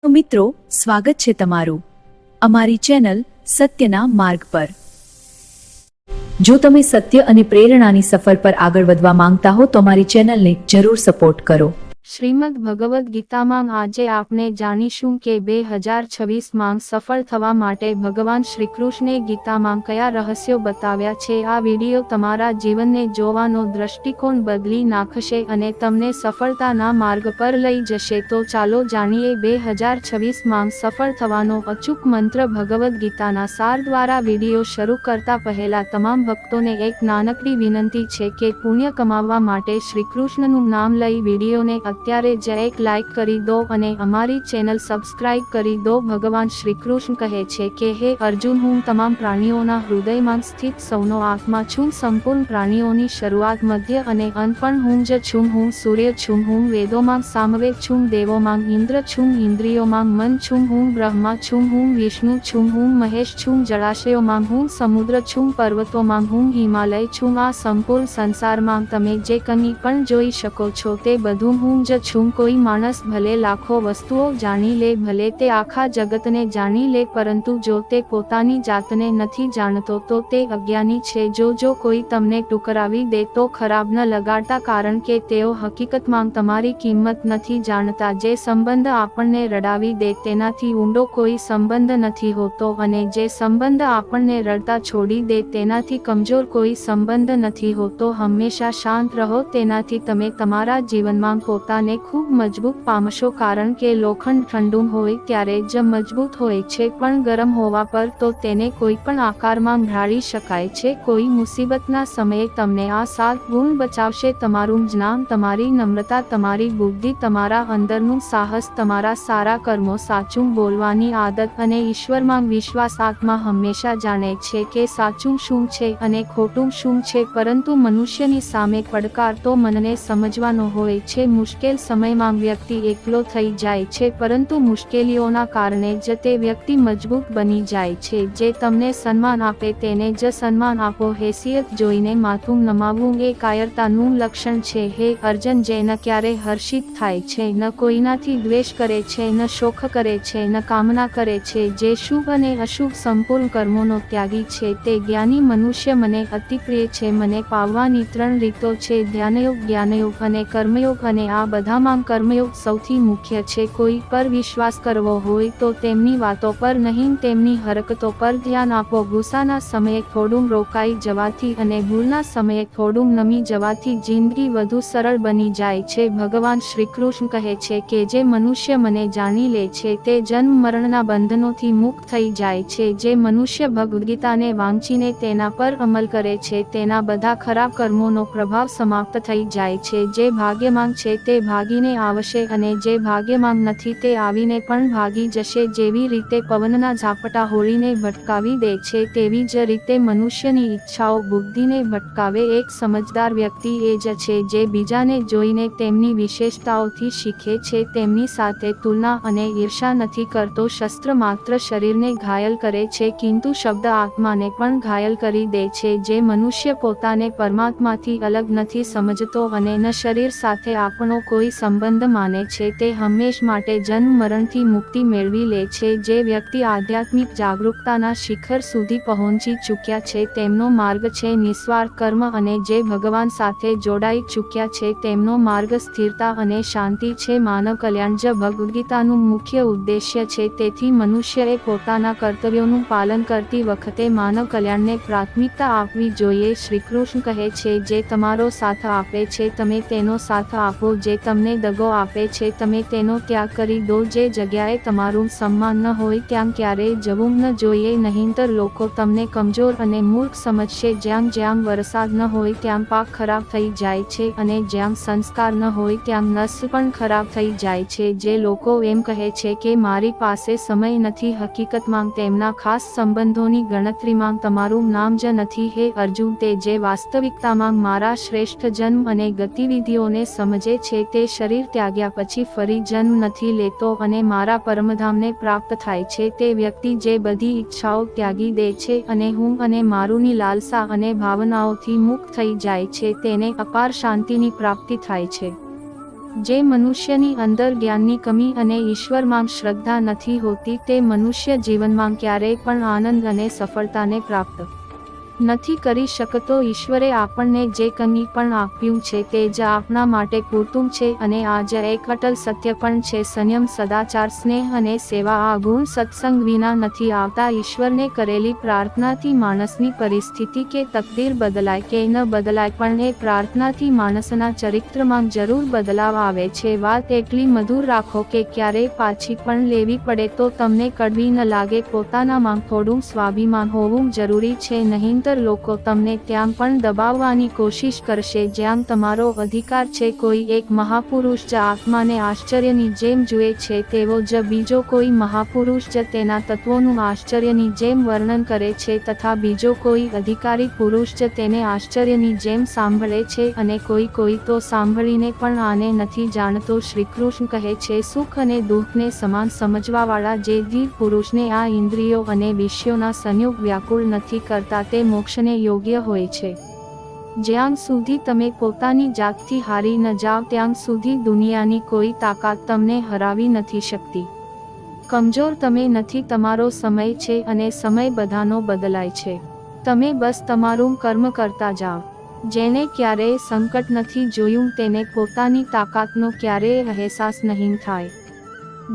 તો મિત્રો, સ્વાગત છે તમારું અમારી ચેનલ સત્યના માર્ગ પર। જો તમે સત્ય અને પ્રેરણાની સફર પર આગળ વધવા માંગતા હો તો અમારી ચેનલને જરૂર સપોર્ટ કરો। શ્રીમદ ભગવદ્ ગીતામાં આજે આપણે જાણીશું કે 2026માં સફળ થવા માટે ભગવાન શ્રીકૃષ્ણે ગીતામાં કયા રહસ્યો બતાવ્યા છે। આ વિડીયો તમારા જીવનને જોવાનો દૃષ્ટિકોણ બદલી નાખશે અને તમને સફળતાના માર્ગ પર લઈ જશે। તો ચાલો જાણીએ 2026માં સફળ થવાનો અચૂક મંત્ર। ભગવદ્ ગીતાના સાર દ્વારા વિડીયો શરૂ કરતા પહેલા તમામ ભક્તોને એક નાનકડી વિનંતી છે કે પુણ્ય કમાવવા માટે શ્રીકૃષ્ણનું નામ લઈ વિડીયોને અત્યારે જ એક લાઈક કરી દો અને અમારી ચેનલ સબસ્ક્રાઇબ કરી દો। ભગવાન શ્રીકૃષ્ણ કહે છે કે હે અર્જુન, હું તમામ પ્રાણીઓના હૃદયમાં સ્થિત સૌનો આત્મા છું, સંપૂર્ણ પ્રાણીઓની શરૂઆત, મધ્ય અને અંત પણ હું જ છું। હું સૂર્ય છું, હું વેદોમાં સામવેદ છું, દેવોમાં ઇન્દ્ર છું, ઇન્દ્રિયોમાં મન છું, હું બ્રહ્મા છું, હું વિષ્ણુ છું, હું મહેશ છું, જળાશયોમાં હું સમુદ્ર છું, પર્વતોમાં હું હિમાલય છું। આ સંપૂર્ણ સંસારમાં તમે જે કંઈ પણ જોઈ શકો છો તે બધું હું જ છું। કોઈ માણસ ભલે લાખો વસ્તુઓ જાણી લે, ભલે તે આખા જગતને જાણી લે, પરંતુ જો તે પોતાની જાતને નથી જાણતો તો તે અજ્ઞાની છે। જો કોઈ તમને ટુકરાવી દે તો ખરાબ ન લગાડતા, કારણ કે તેઓ હકીકતમાં તમારી કિંમત નથી જાણતા। જે સંબંધ આપણને રડાવી દે તેનાથી ઊંડો કોઈ સંબંધ નથી હોતો, અને જે સંબંધ આપણને રડતા છોડી દે તેનાથી કમજોર કોઈ સંબંધ નથી હોતો। હંમેશા શાંત રહો, તેનાથી તમે તમારા જીવનમાં પોતાને ખૂબ મજબૂત પામશો, કારણ કે લોખંડ ઠંડુ હોય ત્યારે જ મજબૂત હોય છે, પણ ગરમ હોવા પર તો તેને કોઈ પણ આકારમાં ઢાળી શકાય છે। કોઈ મુસીબતના સમયે તમને આ 7 ગુણ બચાવશે: તમારું જ્ઞાન, તમારી નમ્રતા, તમારી બુદ્ધિ, તમારા અંદરનું સાહસ, તમારા સારા કર્મો, સાચું બોલવાની આદત અને ઈશ્વરમાં વિશ્વાસ। આત્મા હંમેશા જાણે છે કે સાચું શું છે અને ખોટું શું છે, પરંતુ મનુષ્યની સામે પડકાર તો મનને સમજવાનો હોય છે। મુશ્કેલ સમયમાં વ્યક્તિ એકલો થઈ જાય છે, પરંતુ મુશ્કેલીઓના કારણે જ તે વ્યક્તિ મજબૂત બની જાય છે। જે તમને સન્માન આપે તેને જ સન્માન આપો। હેસિયત જોઈને માથું નમાવવું એ કાયરતાનું લક્ષણ છે। હે અર્જુન, જે ન ક્યારે હર્ષિત થાય છે, ન કોઈનાથી દ્વેષ કરે છે, ન શોખ કરે છે, ન કામના કરે છે, જે શુભ અને અશુભ સંપૂર્ણ કર્મોનો ત્યાગી છે, તે જ્ઞાની મનુષ્ય મને અતિપ્રિય છે। મને પાવવાની 3 રીતો છે: ધ્યાનયોગ, જ્ઞાનયોગ અને કર્મયોગ, અને આ બધામાં કર્મયોગ સૌથી મુખ્ય છે। કોઈ પર વિશ્વાસ કરવો હોય તો તેમની વાતો પર નહીં, તેમની હરકતો પર ધ્યાન આપો। ગુસ્સાના સમયે થોડું રોકાઈ જવાથી અને ભૂલના સમયે થોડું નમી જવાથી જિંદગી વધુ સરળ બની જાય છે। ભગવાન શ્રીકૃષ્ણ કહે છે કે જે મનુષ્ય મને જાણી લે છે તે જન્મ મરણના બંધનોથી મુક્ત થઈ જાય છે। જે મનુષ્ય ભગવદ્ ગીતાને વાંચીને તેના પર અમલ કરે છે તેના બધા ખરાબ કર્મોનો પ્રભાવ સમાપ્ત થઈ જાય છે। જે ભાગ્યમાં છે તે ભાગીને આવશે, અને જે ભાગ્યમાં નથી તે આવીને પણ ભાગી જશે। જેવી રીતે પવનના ઝાપટા હોળીને ભટકાવી દે છે, તેવી જ રીતે મનુષ્યની ઈચ્છાઓ બુદ્ધિને ભટકાવે। એક સમજદાર વ્યક્તિ એ જ છે જે બીજાને જોઈને તેમની વિશેષતાઓથી શીખે છે, તેમની સાથે તુલના અને ઈર્ષા નથી કરતો। શસ્ત્ર માત્ર શરીરને ઘાયલ કરે છે, કિંતુ શબ્દ આત્માને પણ ઘાયલ કરી દે છે। જે મનુષ્ય પોતાને પરમાત્માથી અલગ નથી સમજતો અને ન શરીર સાથે આપણો કોઈ સંબંધ માને છે, તે હંમેશ માટે જન્મ મરણથી મુક્તિ મેળવી લે છે। જે વ્યક્તિ આધ્યાત્મિક જાગૃતતાના શિખર સુધી પહોંચી ચૂક્યા છે તેમનો માર્ગ છે નિસ્વાર્થ કર્મ, અને જે ભગવાન સાથે જોડાઈ ચૂક્યા છે તેમનો માર્ગ સ્થિરતા અને શાંતિ છે। માનવ કલ્યાણ જ ભગવદ્ ગીતાનું મુખ્ય ઉદ્દેશ્ય છે, તેથી મનુષ્યએ પોતાના કર્તવ્યોનું પાલન કરતી વખતે માનવ કલ્યાણને પ્રાથમિકતા આપવી જોઈએ। શ્રીકૃષ્ણ કહે છે, જે તમારો સાથ આપે છે તમે તેનો સાથ આપો, જે તમને દગો આપે છે તમે તેનો ત્યાગ કરી દો। જે જગ્યાએ તમારું સન્માન ન હોય ત્યાં ક્યારેય જવું ન જોઈએ, નહીંતર લોકો તમને કમજોર અને મૂર્ખ સમજશે। જ્યાં વરસાદ ન હોય ત્યાં પાક ખરાબ થઈ જાય છે, અને જ્યાં સંસ્કાર ન હોય ત્યાં નસ્લ પણ ખરાબ થઈ જાય છે। જે લોકો એમ કહે છે કે મારી પાસે સમય નથી, હકીકતમાં તેમના ખાસ સંબંધોની ગણતરીમાં તમારું નામ જ નથી। હે અર્જુન, તે જે વાસ્તવિકતામાં મારા શ્રેષ્ઠ જન્મ અને ગતિવિધિઓને સમજે છે તે શરીર ત્યાગ્યા પછી ફરી જન્મ નથી લેતો અને મારા પરમધામને પ્રાપ્ત થાય છે। તે વ્યક્તિ જે બધી ઈચ્છાઓ ત્યાગી દે છે અને હું અને મારુંની લાલસા અને ભાવનાઓથી મુક્ત થઈ જાય છે તેને અપાર શાંતિની પ્રાપ્તિ થાય છે। જે મનુષ્યની અંદર જ્ઞાનની કમી અને ઈશ્વરમાં શ્રદ્ધા નથી હોતી તે મનુષ્ય જીવનમાં ક્યારેય પણ આનંદ અને સફળતાને પ્રાપ્ત નથી કરી શકતો. ઈશ્વરે આપણને જે કંઈ પણ આપ્યું છે તે જ આપણા માટે પૂરતું છે અને આ જ એક અટલ સત્ય પણ છે. સંયમ, સદાચાર, સ્નેહ અને સેવા આ ગુણ સત્સંગ વિના નથી આવતા. ઈશ્વરને કરેલી પ્રાર્થનાથી માણસની પરિસ્થિતિ કે તકદીર બદલાય કે ન બદલાય પણ એ પ્રાર્થનાથી માણસના ચરિત્રમાં જરૂર બદલાવ આવે છે. વાત એટલી મધુર રાખો કે ક્યારેય પાછી પણ લેવી પડે તો તમને કડવી ન લાગે. પોતાનામાં થોડું સ્વાભિમાન હોવું જરૂરી છે, નહીંતર લોકો તમને ત્યાં પણ દબાવવાની કોશિશ કરશે જ્યાં તમારો અધિકાર છે. કોઈ એક મહાપુરુષ જ આત્માને આશ્ચર્યની જેમ જુએ છે તેવો જ બીજો કોઈ મહાપુરુષ જ તેના તત્વોનું આશ્ચર્યની જેમ વર્ણન કરે છે તથા બીજો કોઈ અધિકારી પુરુષ જ તેને આશ્ચર્યની જેમ સાંભળે છે અને કોઈ તો સાંભળીને પણ આને નથી જાણતો. શ્રીકૃષ્ણ કહે છે, સુખ અને દુઃખને સમાન સમજવાવાળા જે ધીર પુરુષને આ ઇન્દ્રિયો અને વિષયોના સંયોગ વ્યાકુળ નથી કરતા તે મોક્ષને યોગ્ય હોય છે. જ્યાં સુધી તમે પોતાની જાતથી હારી ન જાઓ ત્યાં સુધી દુનિયાની કોઈ તાકાત તમને હરાવી નથી શકતી. કમજોર તમે નથી, તમારો સમય છે અને સમય બધાનો બદલાય છે. તમે બસ તમારું કર્મ કરતા જાઓ. જેને ક્યારેય સંકટ નથી જોયું તેને પોતાની તાકાતનો ક્યારેય અહેસાસ નહીં થાય.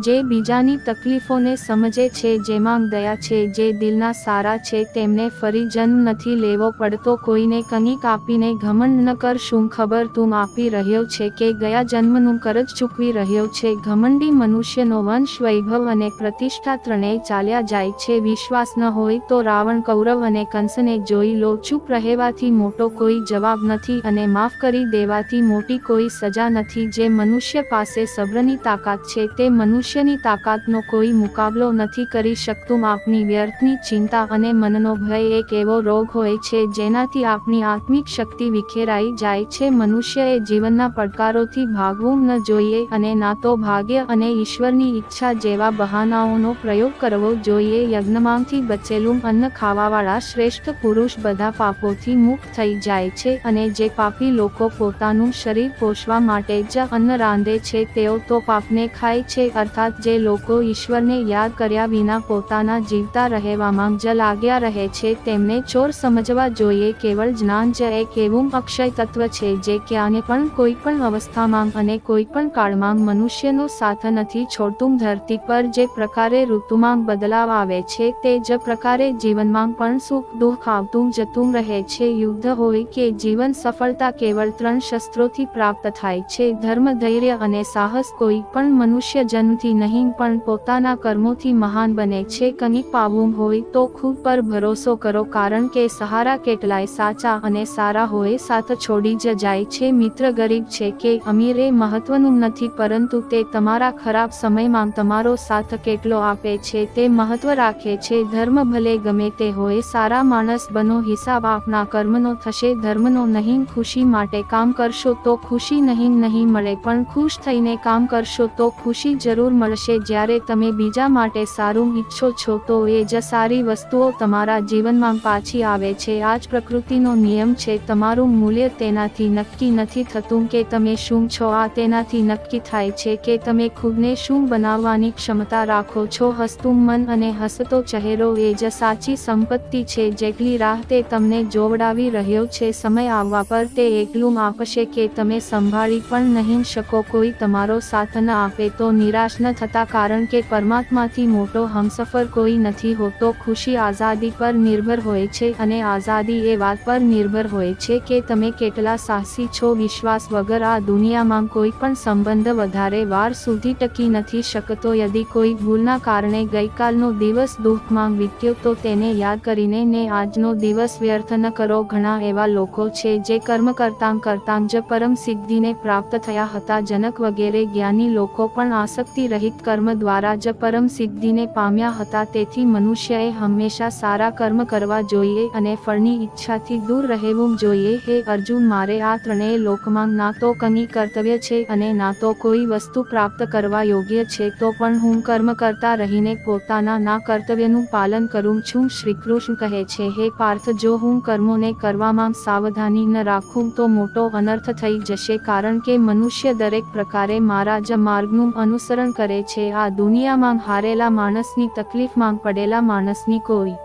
જે બીજાની તકલીફોને સમજે છે, જેમાં દયા છે, જે દિલના સારા છે તેમને ફરી જન્મ નથી લેવો પડતો. કોઈને કંઈક આપીને ઘમંડ ન કર. શું ખબર તું આપી રહ્યો છે કે ગયા જન્મનું કરજ ચૂકવી રહ્યો છે. ઘમંડી મનુષ્યનો વંશ, વૈભવ અને પ્રતિષ્ઠા ત્રણેય ચાલ્યા જાય છે. વિશ્વાસ ન હોય તો રાવણ, કૌરવ અને કંસને જોઈ લો. ચૂપ રહેવાથી મોટો કોઈ જવાબ નથી અને માફ કરી દેવાથી મોટી કોઈ સજા નથી. જે મનુષ્ય પાસે સબ્રની તાકાત છે તે મનુષ્યની તાકાતનો કોઈ મુકાબલો નથી કરી શકતું. આપની વ્યર્થની ચિંતા અને મનનો ભય એક એવો રોગ હોય છે જેનાથી આપણી આત્મિક શક્તિ વિખેરાઈ જાય છે. મનુષ્યએ જીવનના પડકારોથી ભાગવું ન જોઈએ અને ના તો ભાગ્ય અને ઈશ્વરની ઈચ્છા જેવા બહાનાઓનો પ્રયોગ કરવો જોઈએ. યજ્ઞમાંથી બચેલું અન્ન ખાવાવાળા શ્રેષ્ઠ પુરુષ બધા પાપોથી મુક્ત થઈ જાય છે અને જે પાપી લોકો પોતાનું શરીર પોષવા માટે જ અન્ન રાંધે છે તેઓ તો પાપને ખાય છે. અર્થાત જે લોકો ઈશ્વરને યાદ કર્યા વિના પોતાના જીવતા રહેવામાં જ લાગ્યા રહે છે તેમને ચોર સમજવા જોઈએ. કેવળ જ્ઞાન જ એક એવું અક્ષય તત્વ છે જે ક્યાંય પણ કોઈ પણ અવસ્થામાં અને કોઈ પણ કાળમાં મનુષ્યનો સાથ નથી છોડતું. ધરતી પર જે પ્રકારે ઋતુમાં બદલાવ આવે છે તે જ પ્રકારે જીવનમાં પણ સુખ દુઃખ આવતું જતું રહે છે. યુદ્ધ હોય કે જીવન, સફળતા કેવળ 3 શસ્ત્રોથી પ્રાપ્ત થાય છે: ધર્મ, ધૈર્ય અને સાહસ. કોઈ પણ મનુષ્ય જન્મથી નહીં પણ પોતાના કર્મોથી મહાન બને છે. કંઈક પામવું હોય તો ખુદ પર ભરોસો કરો, કારણ કે સહારા કેટલાય સાચા અને સારા હોય સાથ છોડી જ જાય છે. મિત્ર ગરીબ છે કે અમીર એ મહત્વનું નથી, પરંતુ તે તમારા ખરાબ સમયમાં તમારો સાથ કેટલો આપે છે તે મહત્વ રાખે છે. ધર્મ ભલે ગમે તે હોય, સારા માણસ બનો. હિસાબ આપના કર્મનો થશે, ધર્મનો નહીં. ખુશી માટે કામ કરશો તો ખુશી નહીં મળે, પણ ખુશ થઈને કામ કરશો તો ખુશી જરૂર મળશે. જ્યારે તમે બીજા માટે સારું ઈચ્છો છો તો એ જ સારી વસ્તુઓ તમારા જીવનમાં પાછી આવે છે. આ જ પ્રકૃતિનો નિયમ છે. તમારું મૂલ્ય તેનાથી નક્કી નથી થતું કે તમે શું છો, આ તેનાથી નક્કી થાય છે કે તમે ખુદને શું બનાવવાની ક્ષમતા રાખો છો. હસતું મન અને હસતો ચહેરો એ જ સાચી સંપત્તિ છે. જેટલી રાહ તે તમને જોવડાવી રહ્યો છે, સમય આવવા પર તે એટલું આપશે કે તમે સંભાળી પણ નહીં શકો. કોઈ તમારો સાથ ન આપે તો નિરાશ ન થતા, કારણ કે પરમાત્માથી મોટો હમસફર કોઈ નથી હોતો. ખુશી આઝાદી પર નિર્ભર હોય છે અને આઝાદી એ વાત પર નિર્ભર હોય છે કે તમે કેટલા સાહસી છો. વિશ્વાસ વગર આ દુનિયામાં કોઈ પણ સંબંધ વધારે વાર સુધી ટકી નથી શકતો. યદિ કોઈ ભૂલના કારણે ગઈકાલનો દિવસ દુઃખમાં વીત્યો તો તેને યાદ કરીને ને આજનો દિવસ વ્યર્થ ન કરો. ઘણા એવા લોકો છે જે કર્મ કરતાં જ પરમ સિદ્ધિને પ્રાપ્ત થયા હતા. જનક વગેરે જ્ઞાની લોકો પણ આસક્તિ પરિણામથી રહિત કર્મ દ્વારા જ પરમ સિદ્ધિને પામ્યા હતા. તેથી મનુષ્યએ હંમેશા સારા કર્મ કરવા જોઈએ અને ફળની ઈચ્છાથી દૂર રહેવું જોઈએ. હે અર્જુન, મારે આ ત્રણેય લોકમાં ના તો કંઈ કર્તવ્ય છે અને ના તો કોઈ વસ્તુ પ્રાપ્ત કરવા યોગ્ય છે, તો પણ હું કર્મ કરતા રહીને પોતાના ના કર્તવ્યનું પાલન કરું છું. શ્રી કૃષ્ણ કહે છે, હે પાર્થ, જો હું કર્મોને કરવામાં સાવધાની ન રાખું તો મોટો અનર્થ થઈ જશે, કારણ કે મનુષ્ય દરેક પ્રકારે મારા જ માર્ગનું અનુસરણ કરે છે. આ દુનિયામાં હારેલા માણસની તકલીફમાં પડેલા માણસની કોઈ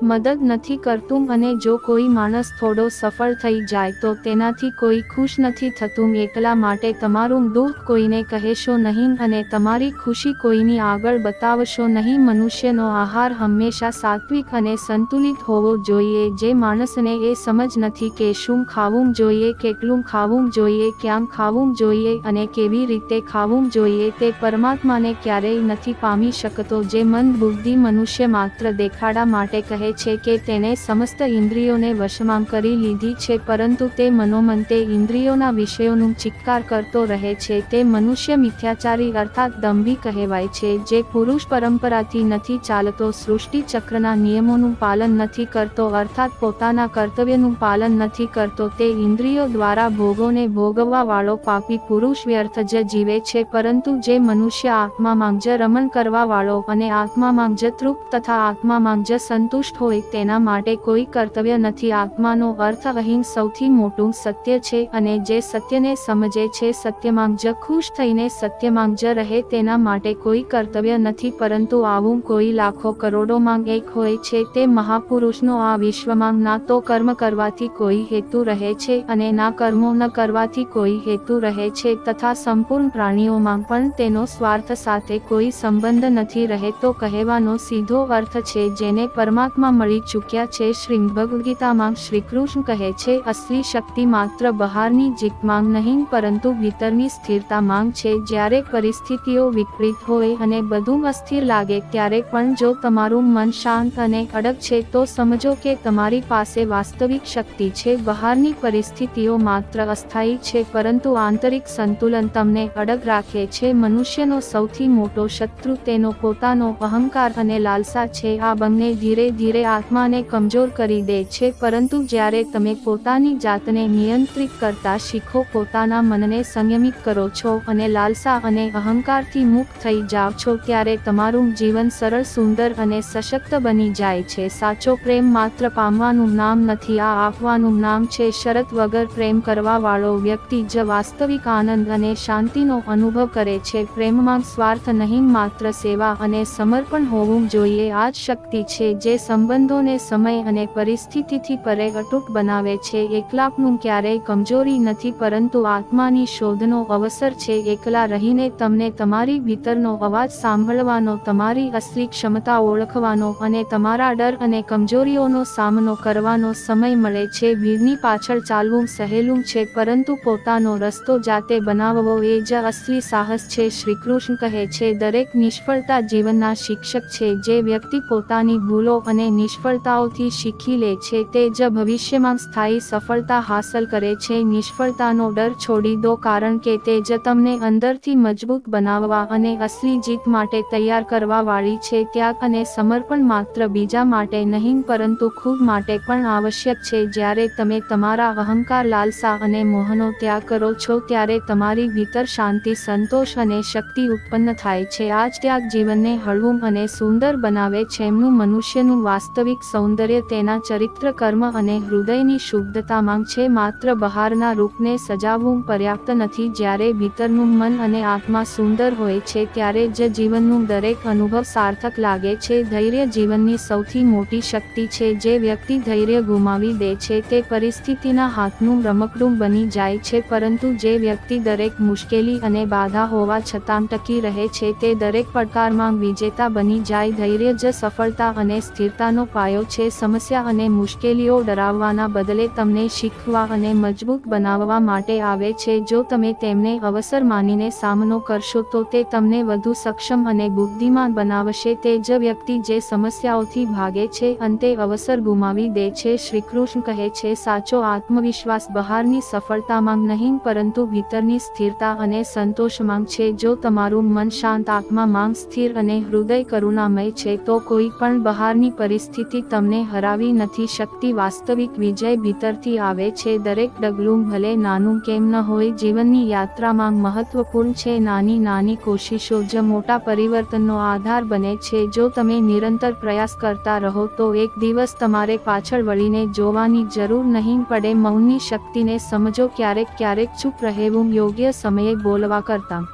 મદદ નથી કરતું અને જો કોઈ માણસ થોડો સફળ થઈ જાય તો તેનાથી કોઈ ખુશ નથી થતું. એટલા માટે તમારું દુઃખ કોઈને કહેશો નહીં અને તમારી ખુશી કોઈની આગળ બતાવશો નહીં. મનુષ્યનો આહાર હંમેશા સાત્વિક અને સંતુલિત હોવો જોઈએ. જે માણસને એ સમજ નથી કે શું ખાવું જોઈએ, કેટલું ખાવું જોઈએ, ક્યાં ખાવું જોઈએ અને કેવી રીતે ખાવું જોઈએ, તે પરમાત્માને ક્યારેય નથી પામી શકતો. જે મંદ બુદ્ધિ મનુષ્ય માત્ર દેખાડા માટે કહે છે કે તેને સમસ્ત ઇન્દ્રિયોને વશમાં કરી લીધી છે, પરંતુ તે મનોમન તે ઇન્દ્રિયોના વિષયોનું ચિત્કાર કરતો રહે છે, તે મનુષ્ય મિથ્યાચારી અર્થાત દંભી કહેવાય છે. જે પુરુષ પરંપરાથી નથી ચાલતો, સૃષ્ટિ ચક્રના નિયમોનું પાલન નથી કરતો અર્થાત પોતાના કર્તવ્યનું પાલન નથી કરતો, તે ઇન્દ્રિયો દ્વારા ભોગોને ભોગવવા વાળો પાપી પુરુષ વ્યર્થ જ જીવે છે. પરંતુ જે મનુષ્ય આત્મામાં જ રમણ કરવા વાળો અને આત્મામાં જ તૃપ્ત તથા આત્મામાં જ સંતુષ્ટ હોય તેના માટે કોઈ કર્તવ્ય નથી. આત્માનો અર્થ અહીં સૌથી મોટું સત્ય છે અને જે સત્યને સમજે છે, સત્યમાં જ ખુશ થઈને સત્યમાં જ રહે, તેના માટે કોઈ કર્તવ્ય નથી. પરંતુ આવું કોઈ લાખો કરોડોમાં એક હોય છે, તે મહાપુરુષનો આ વિશ્વમાં ના તો કર્મ કરવાથી કોઈ હેતુ રહે છે અને ના કર્મો ન કરવાથી કોઈ હેતુ રહે છે, તથા સંપૂર્ણ પ્રાણીઓમાં પણ તેનો સ્વાર્થ સાથે કોઈ સંબંધ નથી રહેતો. કહેવાનો સીધો અર્થ છે જેને પરમાત્મા મળી ચૂક્યા છે. શ્રીમદ્ ભગવદ્ ગીતામાં શ્રી કૃષ્ણ કહે છે, અસલી શક્તિ માત્ર બહારની જીતમાં નહીં પરંતુ ભીતરની સ્થિરતામાં છે. જ્યારે પરિસ્થિતિઓ વિપરીત હોય અને બધું અસ્થિર લાગે ત્યારે પણ જો તમારું મન શાંત અને અડગ છે તો સમજો કે તમારી પાસે વાસ્તવિક શક્તિ છે. બહારની પરિસ્થિતિઓ માત્ર અસ્થાયી છે પરંતુ આંતરિક સંતુલન તમને અડગ રાખે છે. મનુષ્યનો સૌથી મોટો શત્રુ તેનો પોતાનો અહંકાર અને લાલસા છે. આ બંને ધીરે ધીરે આત્માને કમજોર કરી દે છે. પરંતુ જ્યારે તમે પોતાની જાતને નિયંત્રિત કરતા શીખો, પોતાના મનને સંયમિત કરો છો અને લાલસા અને અહંકારથી મુક્ત થઈ જાઓ છો, ત્યારે તમારું જીવન સરળ, સુંદર અને સશક્ત બની જાય છે. સાચો પ્રેમ માત્ર પામવાનું નામ નથી, આ આપવાનું નામ છે. શરત વગર પ્રેમ કરવા વાળો વ્યક્તિ જ વાસ્તવિક આનંદ અને શાંતિનો અનુભવ કરે છે. પ્રેમમાં સ્વાર્થ નહીં, માત્ર સેવા અને સમર્પણ હોવું જોઈએ. આ જ શક્તિ છે જે સંબંધોને સમય અને પરિસ્થિતિથી પરે અતૂટ બનાવે છે. એકલાપણું ક્યારેય કમજોરી નથી પરંતુ આત્માની શોધનો અવસર છે. એકલા રહીને તમને તમારી ભીતરનો અવાજ સાંભળવાનો, તમારી અસલી ક્ષમતા ઓળખવાનો અને તમારા ડર અને કમજોરીઓનો સામનો કરવાનો સમય મળે છે. ભીડની પાછળ ચાલવું સહેલું છે પરંતુ પોતાનો રસ્તો જાતે બનાવવો એ જ અસલી સાહસ છે. શ્રી કૃષ્ણ કહે છે, દરેક નિષ્ફળતા જીવનના શિક્ષક છે. જે વ્યક્તિ પોતાની ભૂલો અને નિષ્ફળતાઓથી શીખી લે છે તે જ ભવિષ્યમાં સ્થાયી સફળતા હાંસલ કરે છે. નિષ્ફળતાનો ડર છોડી દો, કારણ કે તે જ તમને અંદરથી મજબૂત બનાવવા અને અસલી જીત માટે તૈયાર કરવા વાળી છે. ત્યાગ અને સમર્પણ માત્ર બીજા માટે નહીં પરંતુ ખુદ માટે પણ આવશ્યક છે. જ્યારે તમે તમારા અહંકાર, લાલસા અને મોહનો ત્યાગ કરો છો ત્યારે તમારી ભીતર શાંતિ, સંતોષ અને શક્તિ ઉત્પન્ન થાય છે. આ જ ત્યાગ જીવનને હળવું અને સુંદર બનાવે છે. એમનું મનુષ્યનું વાસ્તવિક સૌંદર્ય તેના ચરિત્ર, કર્મ અને હૃદયની શુદ્ધતામાં છે. માત્ર બહારના રૂપને સજાવવું પર્યાપ્ત નથી. જ્યારે ભીતરનું મન અને આત્મા સુંદર હોય છે ત્યારે જ જીવનનું દરેક અનુભવ સાર્થક લાગે છે. ધૈર્ય જીવનની સૌથી મોટી શક્તિ છે. જે વ્યક્તિ ધૈર્ય ગુમાવી દે છે તે પરિસ્થિતિના હાથનું રમકડું બની જાય છે, પરંતુ જે વ્યક્તિ દરેક મુશ્કેલી અને બાધા હોવા છતાં ટકી રહે છે તે દરેક પડકારમાં વિજેતા બની જાય. ધૈર્ય જ સફળતા અને સ્થિરતા સફળતાનો પાયો છે. સમસ્યા અને મુશ્કેલીઓ ડરાવવાના બદલે તમને શીખવા અને મજબૂત બનાવવા માટે આવે છે. જો તમે તેમને અવસર માનીને સામનો કરશો તો તે તમને વધુ સક્ષમ અને બુદ્ધિમાન બનાવશે. તે જ વ્યક્તિ જે સમસ્યાઓથી ભાગે છે અંતે અવસર ગુમાવી દે છે. શ્રીકૃષ્ણ કહે છે, સાચો આત્મવિશ્વાસ બહારની સફળતામાં નહીં પરંતુ ભીતરની સ્થિરતા અને સંતોષમાં છે. જો તમારું મન શાંત, આત્મામાં સ્થિર અને હૃદય કરુણામય છે તો કોઈ પણ બહારની પરિસ્થિતિ તમને હરાવી નથી શકતી. વાસ્તવિક વિજય ભીતરથી આવે છે. દરેક ડગલું ભલે નાનું કેમ ન હોય, જીવનની યાત્રામાં મહત્વપૂર્ણ છે. નાની નાની કોશિશો જ મોટા પરિવર્તનનો આધાર બને છે. જો તમે નિરંતર પ્રયાસ કરતા રહો તો એક દિવસ તમારે પાછળ વળીને જોવાની જરૂર નહીં પડે. મૌનની શક્તિને સમજો. ક્યારેક ચૂપ રહેવું યોગ્ય સમયે બોલવા કરતાં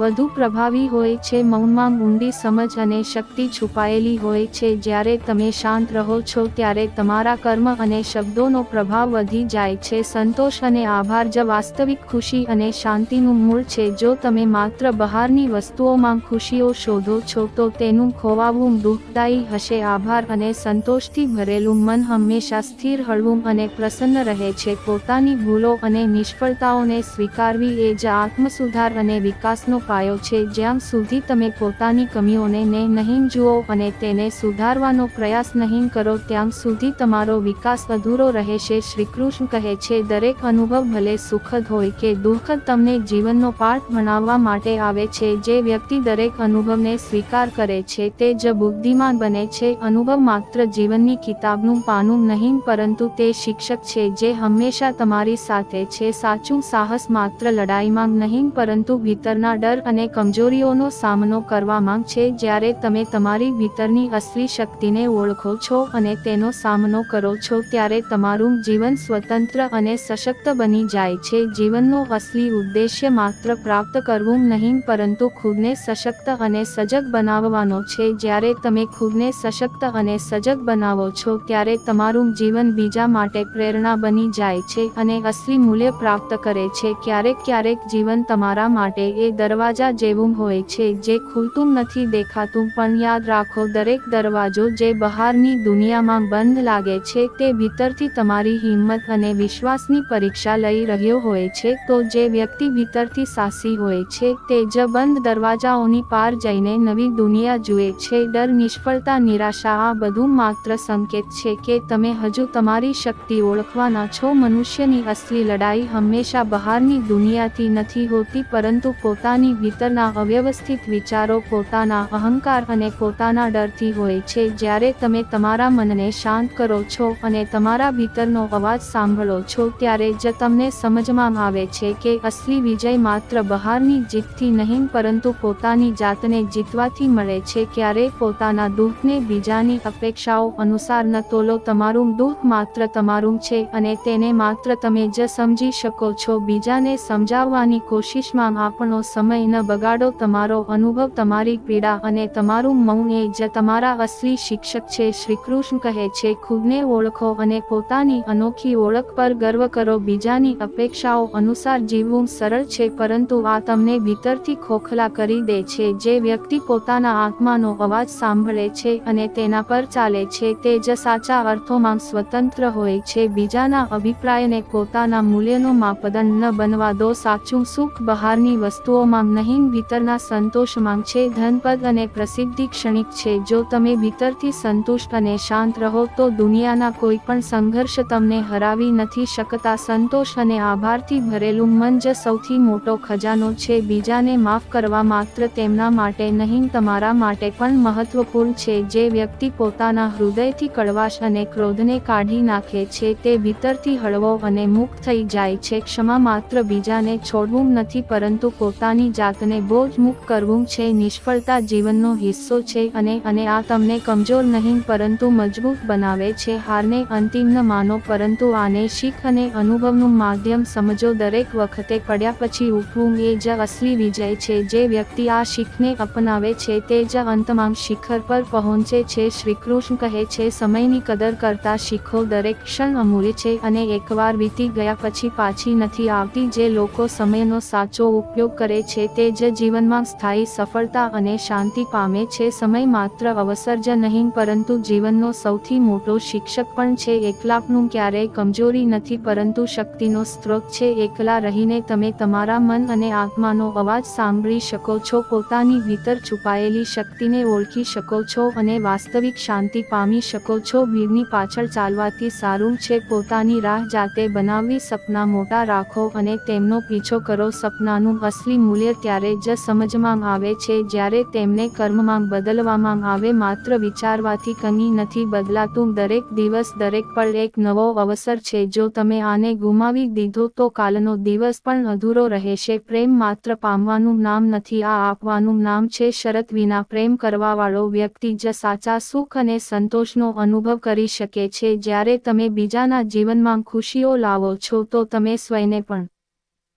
વધુ પ્રભાવી હોય છે. મૌનમાં ઊંડી સમજ અને શક્તિ છુપાયેલી હોય છે. જ્યારે તમે શાંત રહો છો ત્યારે તમારા કર્મ અને શબ્દોનો પ્રભાવ વધી જાય છે. સંતોષ અને આભાર જ વાસ્તવિક ખુશી અને શાંતિનું મૂળ છે. જો તમે માત્ર બહારની વસ્તુઓમાં ખુશીઓ શોધો છો તો તેનું ખોવાવું દુઃખદાયી હશે. આભાર અને સંતોષથી ભરેલું મન હંમેશા સ્થિર, હળવું અને પ્રસન્ન રહે છે. પોતાની ભૂલો અને નિષ્ફળતાઓને સ્વીકારવી એ જ આત્મસુધાર અને વિકાસનો પાયો છે. જ્યાં સુધી તમે પોતાની કમીઓને નહીં જુઓ અને તેને સુધારવાનો પ્રયાસ નહીં કરો ત્યાં સુધી તમારો વિકાસ અધૂરો રહેશે. શ્રીકૃષ્ણ કહે છે, દરેક અનુભવ ભલે સુખદ હોય કે દુઃખદ તમને જીવનનો પાઠ ભણાવવા માટે આવે છે. જે વ્યક્તિ દરેક અનુભવને સ્વીકાર કરે છે તે જ બુદ્ધિમાન બને છે. અનુભવ માત્ર જીવનની કિતાબનું પાનું નહીં પરંતુ તે શિક્ષક છે જે હંમેશા તમારી સાથે છે. સાચું સાહસ માત્ર લડાઈમાં નહીં પરંતુ ભીતરના ડર અને કમજોરીઓનો સામનો કરવામાં છે. જ્યારે તમે તમારી ભીતરની અસલી શક્તિને ઓળખો છો અને તેનો સામનો કરો છો ત્યારે તમારું જીવન સ્વતંત્ર અને સશક્ત બની જાય છે. જીવનનો અસલી ઉદ્દેશ્ય માત્ર પ્રાપ્ત કરવું નહીં પરંતુ ખુદને સશક્ત અને સજગ બનાવવાનો છે. જ્યારે તમે ખુદને સશક્ત અને સજગ બનાવો છો ત્યારે તમારું જીવન બીજા માટે પ્રેરણા બની જાય છે અને અસલી મૂલ્ય પ્રાપ્ત કરે છે. ક્યારેક જીવન તમારા માટે એ દરવાજા જેવું હોય છે જે ખુલતું નથી દેખાતું, પણ યાદ રાખો, દરેક દરવાજો જે બહારની દુનિયામાં બંધ લાગે છે તે ભીતરથી તમારી હિંમત અને વિશ્વાસની પરીક્ષા લઈ રહ્યો હોય છે. તો જે વ્યક્તિ ભીતરથી સાહસી હોય છે તે જ બંધ દરવાજાઓની પાર જઈને નવી દુનિયા જુએ છે. ડર, નિષ્ફળતા, નિરાશા આ બધું માત્ર સંકેત છે કે તમે હજુ તમારી શક્તિ ઓળખવાના છો. મનુષ્યની અસલી લડાઈ હંમેશા બહારની દુનિયાથી નથી હોતી પરંતુ પોતાની ભીતરના અવ્યવસ્થિત વિચારો, પોતાના અહંકાર અને પોતાના ડરથી હોય છે. જ્યારે તમે તમારા મનને શાંત કરો છો અને તમારા ભીતરનો અવાજ સાંભળો છો ત્યારે જ તમને સમજમાં આવે છે કે અસલી વિજય માત્ર બહારની જીતથી નહીં પરંતુ પોતાની જાતને જીતવાથી મળે છે. ક્યારેય પોતાના દુઃખને બીજાની અપેક્ષાઓ અનુસાર ન તોલો. તમારું દુઃખ માત્ર તમારું છે અને તેને માત્ર તમે જ સમજી શકો છો. બીજાને સમજાવવાની કોશિશમાં આપણો સમય ન બગાડો. તમારો અનુભવ, તમારી પીડા અને તમારું મૌન એ જ તમારા અસલી શિક્ષક છે. શ્રીકૃષ્ણ કહે છે, ખુદને ઓળખો અને પોતાની અનોખી ઓળખ પર ગર્વ કરો. બીજાની અપેક્ષાઓ અનુસાર જીવવું સરળ છે પરંતુ આ તમને ભીતરથી ખોખલા કરી દે છે. જે વ્યક્તિ પોતાના આત્માનો અવાજ સાંભળે છે અને તેના પર ચાલે છે તે જ સાચા અર્થોમાં સ્વતંત્ર હોય છે. બીજાના અભિપ્રાયને પોતાના મૂલ્યનો માપદંડ ન બનવા દો. સાચું સુખ બહારની વસ્તુઓમાં નહીં, ભીતરના સંતોષમાં છે. ધનપદ અને પ્રસિદ્ધિ ક્ષણિક છે. જો તમે ભીતરથી સંતુષ્ટ અને શાંત રહો તો દુનિયાના કોઈ પણ સંઘર્ષ તમને હરાવી નથી શકતા. સંતોષ અને આભારથી ભરેલું મન જ સૌથી મોટો ખજાનો છે. બીજાને માફ કરવા માત્ર તેમના માટે નહીં તમારા માટે પણ મહત્વપૂર્ણ છે. જે વ્યક્તિ પોતાના હૃદયથી કડવાશ અને ક્રોધને કાઢી નાખે છે તે ભીતરથી હળવો અને મુક્ત થઈ જાય છે. ક્ષમા માત્ર બીજાને છોડવું નથી પરંતુ પોતાની જાતને બોજ મુક્ત કરવું છે. નિષ્ફળતા જીવનનો હિસ્સો છે અને આ તમને કમજોર નહીં પરંતુ મજબૂત બનાવે છે. હારને અંતિમ ન માનો પરંતુ આને શીખ અને અનુભવનું માધ્યમ સમજો. દરેક વખતે પડ્યા પછી ઉઠવું એ જ અસલી વિજય છે. જે વ્યક્તિ આ શીખને અપનાવે છે તે જ અંતમાં શિખર પર પહોંચે છે. શ્રીકૃષ્ણ કહે છે, સમયની કદર કરતા શીખો. દરેક ક્ષણ અમૂલ્ય છે અને એકવાર વીતી ગયા પછી પાછી નથી આવતી. જે લોકો સમયનો સાચો ઉપયોગ કરે છે છે તે જ જીવનમાં સ્થાયી સફળતા અને શાંતિ પામે છે. સમય માત્ર અવસર જ નહીં પરંતુ જીવનનો સૌથી મોટો શિક્ષક પણ છે. એકલાપણું ક્યારેય કમજોરી નથી પરંતુ શક્તિનો સ્ત્રોત છે. એકલા રહીને તમે તમારા મન અને આત્માનો અવાજ સાંભળી શકો છો, પોતાની ભીતર છુપાયેલી શક્તિને ઓળખી શકો છો અને વાસ્તવિક શાંતિ પામી શકો છો. ભીડની પાછળ ચાલવાથી સારું છે પોતાની રાહ જાતે બનાવવી. સપના મોટા રાખો અને તેમનો પીછો કરો. સપનાનું અસલી મૂલ્ય ત્યારે જ સમજમાં આવે છે જ્યારે તેમને કર્મમાં બદલવામાં આવે. માત્ર વિચારવાથી કંઈ નથી બદલાતું. દરેક દિવસ, દરેક પળ એક નવો અવસર છે. જો તમે આને ગુમાવી દીધો તો કાલનો દિવસ પણ અધૂરો રહેશે. પ્રેમ માત્ર પામવાનું નામ નથી, આ આપવાનું નામ છે. શરત વિના પ્રેમ કરવાવાળો વ્યક્તિ જ સાચા સુખ અને સંતોષનો અનુભવ કરી શકે છે. જ્યારે તમે બીજાના જીવનમાં ખુશીઓ લાવો છો તો તમે સ્વયને પણ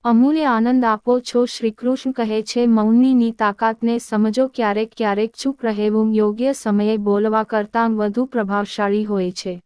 અમૂલ્ય આનંદ આપો છો. શ્રીકૃષ્ણ કહે છે, મૌનની તાકાતને સમજો. ક્યારેક ક્યારેક ચૂપ રહેવું યોગ્ય સમયે બોલવા કરતાં વધુ પ્રભાવશાળી હોય છે.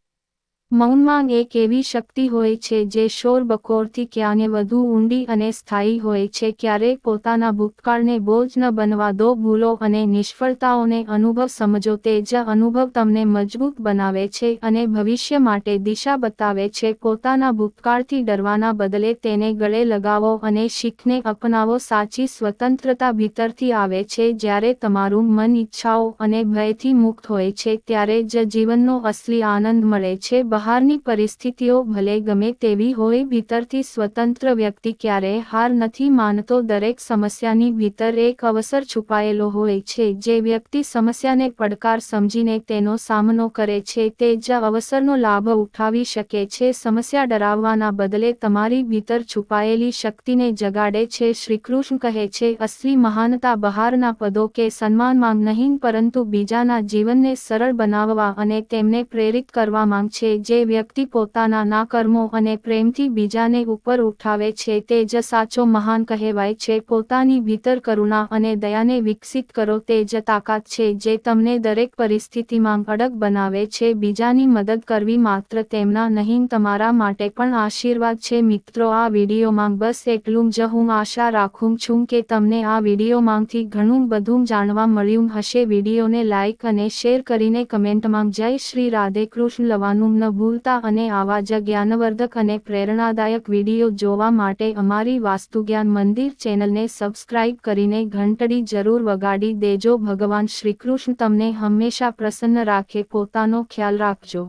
મૌનમાં એક એવી શક્તિ હોય છે જે શોરબકોરથી ક્યાંય વધુ ઊંડી અને સ્થાયી હોય છે. ક્યારેય પોતાના ભૂતકાળને બોજ ન બનવા દો. ભૂલો અને નિષ્ફળતાઓને અનુભવ સમજો. તે જ અનુભવ તમને મજબૂત બનાવે છે અને ભવિષ્ય માટે દિશા બતાવે છે. પોતાના ભૂતકાળથી ડરવાના બદલે તેને ગળે લગાવો અને શીખને અપનાવો. સાચી સ્વતંત્રતા ભીતરથી આવે છે. જ્યારે તમારું મન ઈચ્છાઓ અને ભયથી મુક્ત હોય છે ત્યારે જ જીવનનો અસલી આનંદ મળે છે. બહારની પરિસ્થિતિઓ ભલે ગમે તેવી હોય, ભીતરથી સ્વતંત્ર વ્યક્તિ ક્યારેય હાર નથી માનતો. દરેક સમસ્યાની ભીતર એક અવસર છુપાયેલો હોય છે. જે વ્યક્તિ સમસ્યાને પડકાર સમજીને તેનો સામનો કરે છે તે જ અવસરનો લાભ ઉઠાવી શકે છે. સમસ્યા ડરાવવાના બદલે તમારી ભીતર છુપાયેલી શક્તિને જગાડે છે. શ્રીકૃષ્ણ કહે છે, અસલી મહાનતા બહારના પદો કે સન્માનમાં નહીં પરંતુ બીજાના જીવનને સરળ બનાવવા અને તેમને પ્રેરિત કરવામાં છે. જે વ્યક્તિ પોતાના નાકર્મો અને પ્રેમથી બીજાને ઉપર ઉઠાવે છે તે જ સાચો મહાન કહેવાય છે. પોતાની ભીતર કરુણા અને દયાને વિકસિત કરો. તે જ તાકાત છે જે તમને દરેક પરિસ્થિતિમાં અડગ બનાવે છે. બીજાની મદદ કરવી માત્ર તેમના નહીં તમારા માટે પણ આશીર્વાદ છે. મિત્રો, આ વિડીયોમાં બસ એટલું જ. હું આશા રાખું છું કે તમને આ વિડીયોમાંથી ઘણું બધું જાણવા મળ્યું હશે. વિડીયોને લાઇક અને શેર કરીને કમેન્ટમાં જય શ્રી રાધે કૃષ્ણ લખવાનું ન ભૂલતા અને આવા જ જ્ઞાનવર્ધક અને પ્રેરણાદાયક વિડીયો જોવા માટે અમારી વાસ્તુજ્ઞાન મંદિર ચેનલને સબસ્ક્રાઇબ કરીને ઘંટડી જરૂર વગાડી દેજો. ભગવાન શ્રીકૃષ્ણ તમને હંમેશા પ્રસન્ન રાખે. પોતાનો ખ્યાલ રાખજો.